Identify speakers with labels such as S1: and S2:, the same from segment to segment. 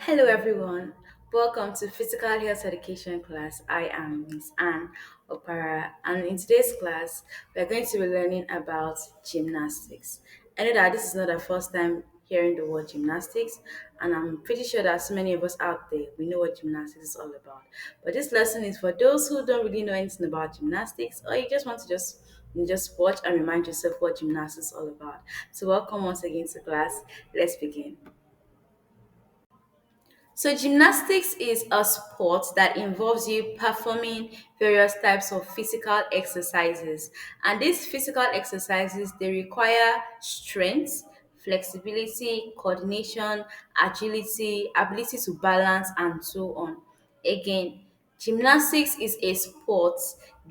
S1: Hello, everyone. Welcome to Physical Health Education class. I am Miss Anne Opara, and in today's class, we are going to be learning about gymnastics. I know that this is not the first time hearing the word gymnastics, and I'm pretty sure that so many of us out there we know what gymnastics is all about. But this lesson is for those who don't really know anything about gymnastics, or you just want to just watch and remind yourself what gymnastics is all about. So, welcome once again to class. Let's begin. So, gymnastics is a sport that involves you performing various types of physical exercises. And these physical exercises they require strength, flexibility, coordination, agility, ability to balance, and so on. Again, gymnastics is a sport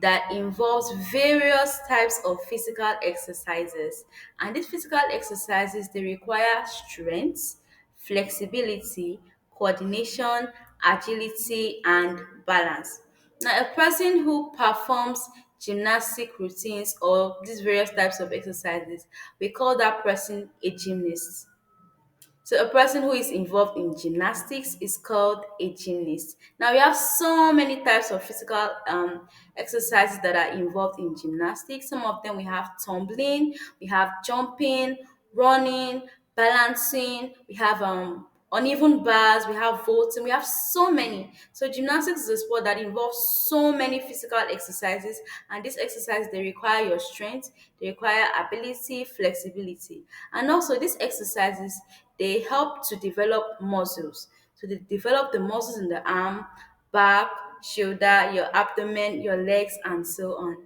S1: that involves various types of physical exercises. And these physical exercises they require strength, flexibility, coordination, agility, and balance. Now, a person who performs gymnastic routines or these various types of exercises, we call that person a gymnast. So a person who is involved in gymnastics is called a gymnast. Now we have so many types of physical exercises that are involved in gymnastics. Some of them we have tumbling, we have jumping, running, balancing, we have uneven bars, we have vaulting, we have so many. So gymnastics is a sport that involves so many physical exercises, and these exercises they require your strength, they require ability, flexibility, and also these exercises they help to develop muscles. So they develop the muscles in the arm, back, shoulder, your abdomen, your legs, and so on.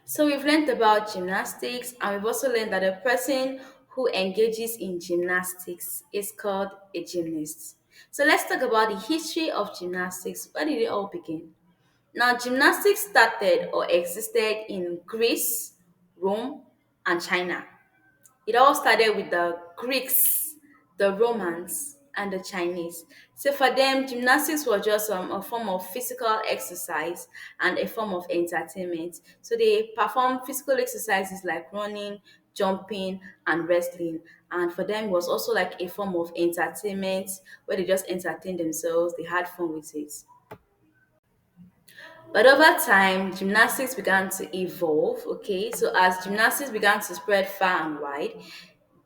S1: So we've learned about gymnastics, and we've also learned that a person who engages in gymnastics is called a gymnast. So let's talk about the history of gymnastics. Where did it all begin? Now, gymnastics started or existed in Greece, Rome, and China. It all started with the Greeks, the Romans, and the Chinese. So for them, gymnastics was just a form of physical exercise and a form of entertainment. So they performed physical exercises like running, jumping, and wrestling. And for them, it was also like a form of entertainment where they just entertained themselves, they had fun with it. But over time, gymnastics began to evolve. Okay, so as gymnastics began to spread far and wide,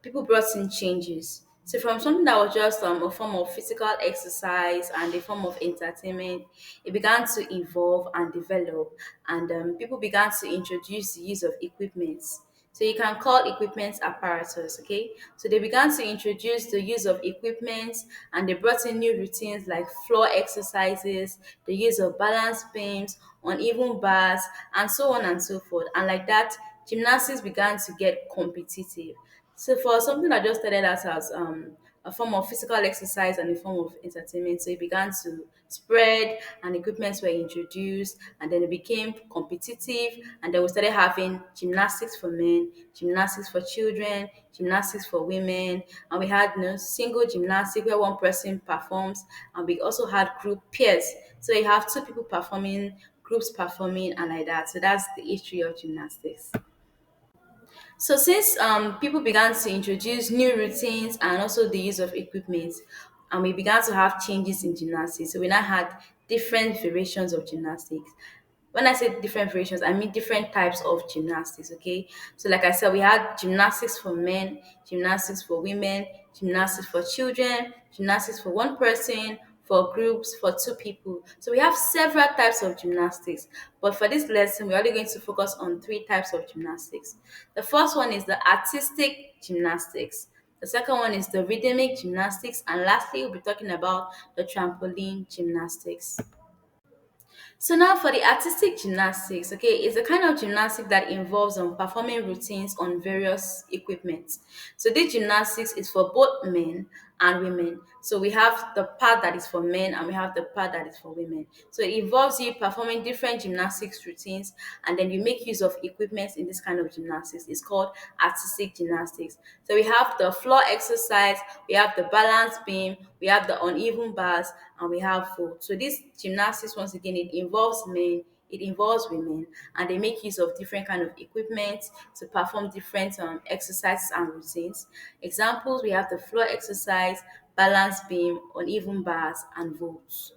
S1: people brought in changes. So from something that was just a form of physical exercise and a form of entertainment, it began to evolve and develop, and people began to introduce the use of equipment. So you can call equipment apparatus, okay? So they began to introduce the use of equipment, and they brought in new routines like floor exercises, the use of balance beams, uneven bars, and so on and so forth. And like that, gymnastics began to get competitive. So for something that just started out as a form of physical exercise and a form of entertainment, so it began to spread and equipments were introduced, and then it became competitive, and then we started having gymnastics for men, gymnastics for children, gymnastics for women, and we had single gymnastics where one person performs, and we also had group pairs. So you have two people performing, groups performing, and like that. So that's the history of gymnastics. So since people began to introduce new routines and also the use of equipment, and we began to have changes in gymnastics, so we now had different variations of gymnastics. When I say different variations, I mean different types of gymnastics. Okay, so like I said, we had gymnastics for men, gymnastics for women, gymnastics for children, gymnastics for one person, for groups, for two people. So we have several types of gymnastics. But for this lesson, we're only going to focus on three types of gymnastics. The first one is the artistic gymnastics. The second one is the rhythmic gymnastics. And lastly, we'll be talking about the trampoline gymnastics. So now for the artistic gymnastics, okay, it's a kind of gymnastics that involves performing routines on various equipment. So this gymnastics is for both men and women. So we have the part that is for men and we have the part that is for women. So it involves you performing different gymnastics routines, and then you make use of equipment in this kind of gymnastics. It's called artistic gymnastics. So we have the floor exercise, we have the balance beam, we have the uneven bars, and we have full. So this gymnastics, once again, it involves men, it involves women, and they make use of different kind of equipment to perform different exercises and routines. Examples: we have the floor exercise, balance beam, uneven bars, and vaults.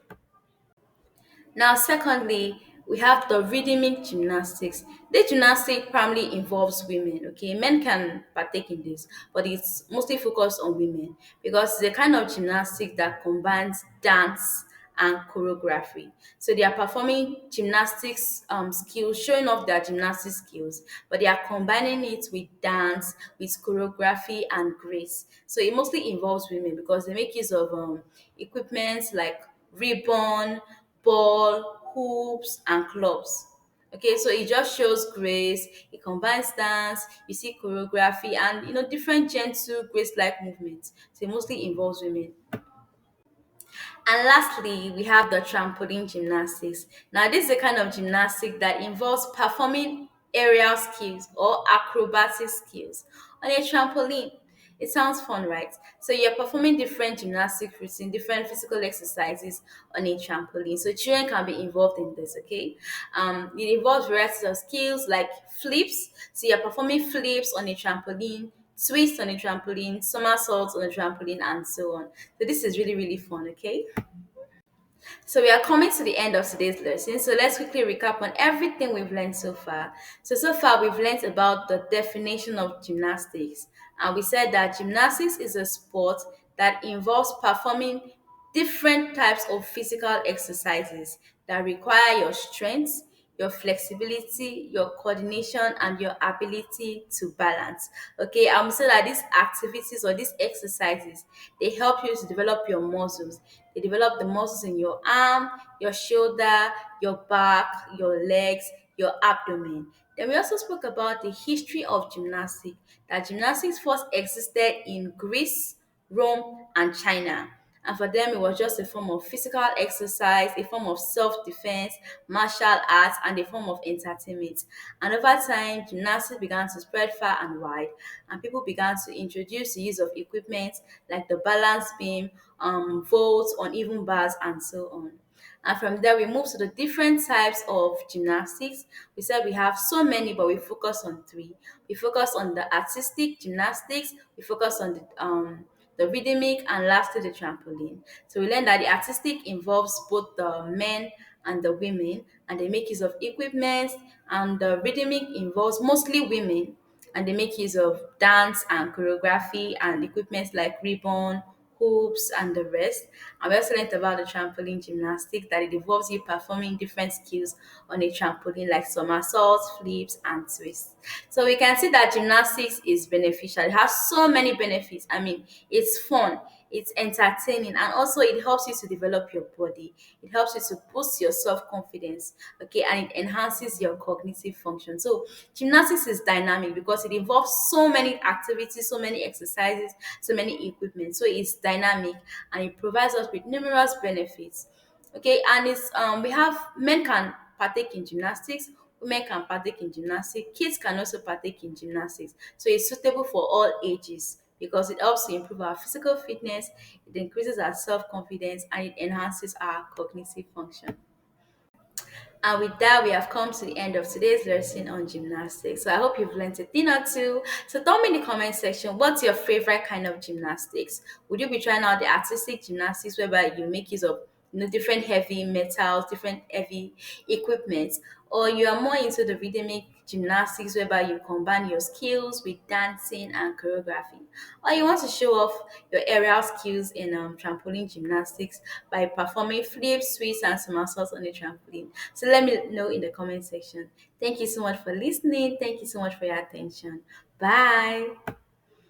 S1: Now, secondly, we have the rhythmic gymnastics. This gymnastic primarily involves women. Okay, men can partake in this, but it's mostly focused on women because it's a kind of gymnastic that combines dance and choreography. So they are performing gymnastics skills, showing off their gymnastic skills, but they are combining it with dance, with choreography and grace. So it mostly involves women because they make use of equipment like ribbon, ball, hoops, and clubs. Okay, so it just shows grace, it combines dance, you see choreography, and different gentle, grace-like movements. So it mostly involves women. And lastly, we have the trampoline gymnastics. Now, this is a kind of gymnastic that involves performing aerial skills or acrobatic skills on a trampoline. It sounds fun, right? So you're performing different gymnastic routines, different physical exercises on a trampoline. So children can be involved in this, okay? It involves varieties of skills like flips. So you're performing flips on a trampoline, twists on a trampoline, somersaults on a trampoline, and so on. So this is really, really fun, okay? So we are coming to the end of today's lesson. So let's quickly recap on everything we've learned so far. So far we've learned about the definition of gymnastics. And we said that gymnastics is a sport that involves performing different types of physical exercises that require your strength, your flexibility, your coordination, and your ability to balance. Okay, I'm saying that these activities or these exercises, they help you to develop your muscles. They develop the muscles in your arm, your shoulder, your back, your legs, your abdomen. Then we also spoke about the history of gymnastics, that gymnastics first existed in Greece, Rome, and China. And for them, it was just a form of physical exercise, a form of self defense, martial arts, and a form of entertainment. And over time, gymnastics began to spread far and wide, and people began to introduce the use of equipment like the balance beam, vaults, uneven bars, and so on. And from there, we move to the different types of gymnastics. We said we have so many, but we focus on three. We focus on the artistic gymnastics, we focus on the rhythmic, and lastly, the trampoline. So we learned that the artistic involves both the men and the women, and they make use of equipment, and the rhythmic involves mostly women, and they make use of dance and choreography and equipment like ribbon, hoops, and the rest. And we also learned about the trampoline gymnastics, that it involves you performing different skills on a trampoline like somersaults, flips, and twists. So we can see that gymnastics is beneficial. It has so many benefits. I mean, it's fun, it's entertaining, and also it helps you to develop your body. It helps you to boost your self-confidence, okay, and it enhances your cognitive function. So gymnastics is dynamic because it involves so many activities, so many exercises, so many equipment. So it's dynamic, and it provides us with numerous benefits. Okay, and it's we have men can partake in gymnastics, women can partake in gymnastics, kids can also partake in gymnastics. So it's suitable for all ages because it helps to improve our physical fitness, it increases our self-confidence, and it enhances our cognitive function. And with that, we have come to the end of today's lesson on gymnastics. So I hope you've learned a thing or two. So tell me in the comment section, what's your favorite kind of gymnastics? Would you be trying out the artistic gymnastics whereby you make use of different heavy metals, different heavy equipment, or you are more into the rhythmic gymnastics whereby you combine your skills with dancing and choreography, or you want to show off your aerial skills in trampoline gymnastics by performing flips, twists, and somersaults on the trampoline. So let me know in the comment section. Thank you so much for listening. Thank you so much for your attention. Bye.